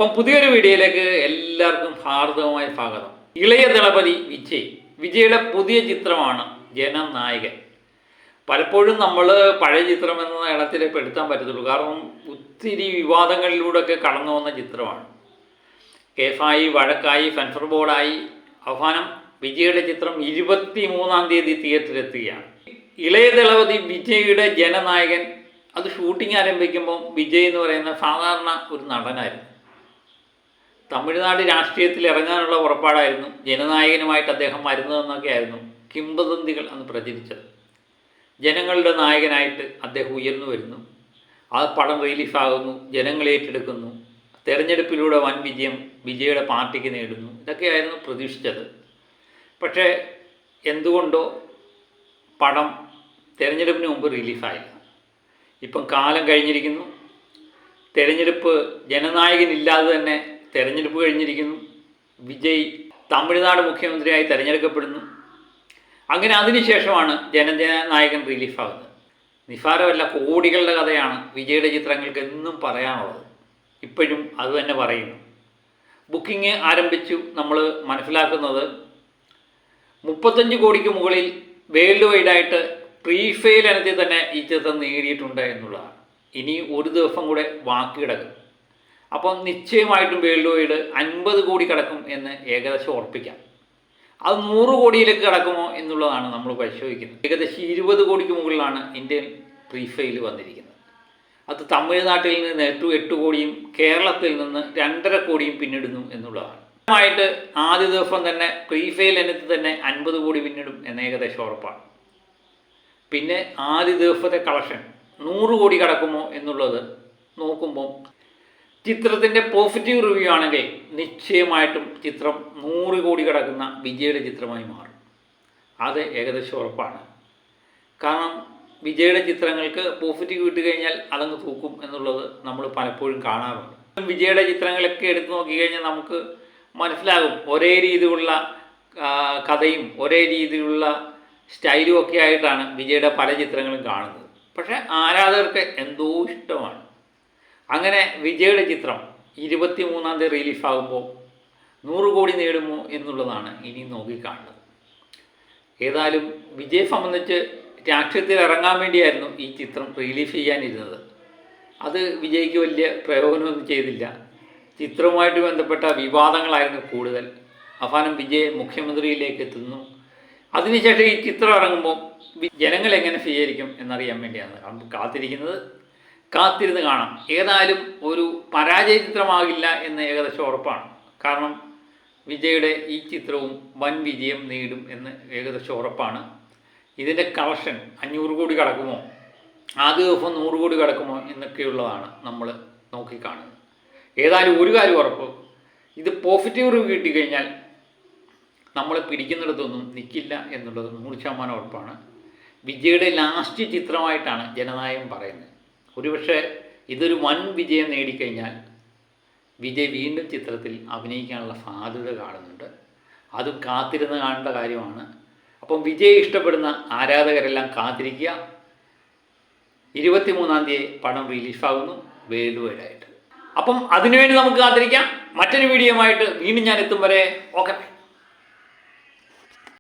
അപ്പം പുതിയൊരു വീഡിയോയിലേക്ക് എല്ലാവർക്കും ഹാർദവമായ സ്വാഗതം. ഇളയ ദളപതി വിജയുടെ പുതിയ ചിത്രമാണ് ജനനായകൻ. പലപ്പോഴും നമ്മൾ പഴയ ചിത്രം എന്ന ഇടത്തിലേ പെടുത്താൻ പറ്റത്തുള്ളൂ. കാരണം ഒത്തിരി വിവാദങ്ങളിലൂടെയൊക്കെ കടന്നു വന്ന ചിത്രമാണ്. കേസായി, വഴക്കായി, സെൻസർ ബോർഡായി. അവസാനം വിജയുടെ ചിത്രം 23-ാം തീയതി തിയേറ്ററിലെത്തുകയാണ്. ഇളയ ദളപതി വിജയുടെ ജനനായകൻ അത് ഷൂട്ടിംഗ് ആരംഭിക്കുമ്പോൾ വിജയ് എന്ന് പറയുന്ന സാധാരണ ഒരു നടനായിരുന്നു. തമിഴ്നാട് രാഷ്ട്രീയത്തിൽ ഇറങ്ങാനുള്ള പുറപ്പാടായിരുന്നു. ജനനായകനുമായിട്ട് അദ്ദേഹം വരുന്നതെന്നൊക്കെ ആയിരുന്നു കിംവദന്തികൾ അന്ന് പ്രചരിച്ചത്. ജനങ്ങളുടെ നായകനായിട്ട് അദ്ദേഹം ഉയർന്നു വരുന്നു. ആ പടം റിലീസാകുന്നു, ജനങ്ങൾ ഏറ്റെടുക്കുന്നു, തെരഞ്ഞെടുപ്പിലൂടെ വൻ വിജയം വിജയുടെ പാർട്ടിക്ക് നേടുന്നു. ഇതൊക്കെയായിരുന്നു പ്രതീക്ഷിച്ചത്. പക്ഷേ എന്തുകൊണ്ടോ പടം തെരഞ്ഞെടുപ്പിന് മുമ്പ് റിലീസായില്ല. ഇപ്പം കാലം കഴിഞ്ഞിരിക്കുന്നു. തെരഞ്ഞെടുപ്പ് ജനനായകനില്ലാതെ തന്നെ തെരഞ്ഞെടുപ്പ് കഴിഞ്ഞിരിക്കുന്നു. വിജയ് തമിഴ്നാട് മുഖ്യമന്ത്രിയായി തിരഞ്ഞെടുക്കപ്പെടുന്നു. അങ്ങനെ അതിനുശേഷമാണ് ജനനായകൻ റിലീഫാകുന്നത്. നിസ്സാരമല്ല, കോടികളുടെ കഥയാണ് വിജയുടെ ചിത്രങ്ങൾക്ക് എന്നും പറയാനുള്ളത്. ഇപ്പോഴും അത് തന്നെ പറയുന്നു. ബുക്കിംഗ് ആരംഭിച്ചു. നമ്മൾ മനസ്സിലാക്കുന്നത് 35 കോടിക്ക് മുകളിൽ വേൾഡ് വൈഡായിട്ട് പ്രീഫെയിൽ ഇനത്തിൽ തന്നെ ഈ ചിത്രം നേടിയിട്ടുണ്ട് എന്നുള്ളതാണ്. ഇനി ഒരു ദിവസം കൂടെ ബാക്കി കിടക്കും. അപ്പം നിശ്ചയമായിട്ടും വേൾഡ് വൈഡ് 50 കോടി കിടക്കും എന്ന് ഏകദേശം ഉറപ്പിക്കാം. അത് 100 കോടിയിലേക്ക് കിടക്കുമോ എന്നുള്ളതാണ് നമ്മൾ പരിശോധിക്കുന്നത്. ഏകദേശം 20 കോടിക്ക് മുകളിലാണ് ഇന്ത്യൻ പ്രീഫെയിൽ വന്നിരിക്കുന്നത്. അത് തമിഴ്നാട്ടിൽ നിന്ന് 8 കോടിയും കേരളത്തിൽ നിന്ന് 2.5 കോടിയും പിന്നിടുന്നു എന്നുള്ളതാണ്. ായിട്ട് ആദ്യ ദിവസം തന്നെ പ്രീഫെയിൽ ഇനത്തിൽ തന്നെ 50 കോടി പിന്നിടും എന്ന് ഏകദേശം ഉറപ്പാണ്. പിന്നെ ആദ്യ ദിവസത്തെ കളക്ഷൻ 100 കോടി കിടക്കുമോ എന്നുള്ളത് നോക്കുമ്പോൾ ചിത്രത്തിൻ്റെ പോസിറ്റീവ് റിവ്യൂ ആണെങ്കിൽ നിശ്ചയമായിട്ടും ചിത്രം 100 കോടി കിടക്കുന്ന വിജയുടെ ചിത്രമായി മാറും. അത് ഏകദേശം ഉറപ്പാണ്. കാരണം വിജയുടെ ചിത്രങ്ങൾക്ക് പോസിറ്റീവ് കിട്ടിക്കഴിഞ്ഞാൽ അതങ്ങ് തൂക്കും എന്നുള്ളത് നമ്മൾ പലപ്പോഴും കാണാറുണ്ട്. വിജയുടെ ചിത്രങ്ങളൊക്കെ എടുത്തു നോക്കിക്കഴിഞ്ഞാൽ നമുക്ക് മനസ്സിലാകും, ഒരേ രീതിയിലുള്ള കഥയും ഒരേ രീതിയിലുള്ള സ്റ്റൈലും ഒക്കെ ആയിട്ടാണ് വിജയുടെ പല ചിത്രങ്ങളും കാണുന്നത്. പക്ഷേ ആരാധകർക്ക് എന്തോ ഇഷ്ടമാണ്. അങ്ങനെ വിജയുടെ ചിത്രം 23-ാം തീയതി റിലീസാകുമ്പോൾ 100 കോടി നേടുമോ എന്നുള്ളതാണ് ഇനി നോക്കിക്കാണുന്നത്. ഏതായാലും വിജയെ സംബന്ധിച്ച് രാഷ്ട്രീയത്തിൽ ഇറങ്ങാൻ വേണ്ടിയായിരുന്നു ഈ ചിത്രം റിലീസ് ചെയ്യാനിരുന്നത്. അത് വിജയ്ക്ക് വലിയ പ്രയോജനമൊന്നും ചെയ്തില്ല. ചിത്രവുമായിട്ട് ബന്ധപ്പെട്ട വിവാദങ്ങളായിരുന്നു കൂടുതൽ. അവസാനം വിജയ് മുഖ്യമന്ത്രിയിലേക്ക് എത്തുന്നു. അതിനുശേഷം ഈ ചിത്രം ഇറങ്ങുമ്പോൾ ജനങ്ങൾ എങ്ങനെ സ്വീകരിക്കും എന്നറിയാൻ വേണ്ടിയാണ് കാത്തിരുന്ന് കാണാം. ഏതായാലും ഒരു പരാജയ ചിത്രമാകില്ല എന്ന് ഏകദേശം ഉറപ്പാണ്. കാരണം വിജയുടെ ഈ ചിത്രവും വൻ വിജയം നേടും എന്ന് ഏകദേശം ഉറപ്പാണ്. ഇതിൻ്റെ കളക്ഷൻ 500 കോടി കടക്കുമോ, ആദ്യ ദിവസം 100 കോടി കടക്കുമോ എന്നൊക്കെയുള്ളതാണ് നമ്മൾ നോക്കിക്കാണുന്നത്. ഏതായാലും ഒരു കാര്യം ഉറപ്പ്, ഇത് പോസിറ്റീവ് റിവ്യൂ കിട്ടിക്കഴിഞ്ഞാൽ നമ്മൾ പിടിക്കുന്നിടത്തൊന്നും നിൽക്കില്ല എന്നുള്ളത് 100% ഉറപ്പാണ്. വിജയുടെ ലാസ്റ്റ് ചിത്രമായിട്ടാണ് ജനനായകൻ പറയുന്നത്. ഒരുപക്ഷെ ഇതൊരു വൻ വിജയം നേടിക്കഴിഞ്ഞാൽ വിജയ് വീണ്ടും ചിത്രത്തിൽ അഭിനയിക്കാനുള്ള സാധ്യത കാണുന്നുണ്ട്. അതും കാത്തിരുന്ന് കാണേണ്ട കാര്യമാണ്. അപ്പം വിജയ് ഇഷ്ടപ്പെടുന്ന ആരാധകരെല്ലാം കാത്തിരിക്കുക. 23-ാം തീയതി പടം റിലീസാകുന്നു വേൾഡ് വൈഡായിട്ട്. അപ്പം അതിനുവേണ്ടി നമുക്ക് കാത്തിരിക്കാം. മറ്റൊരു വീഡിയോയുമായിട്ട് വീണ്ടും ഞാൻ എത്തും വരെ ഓക്കെ.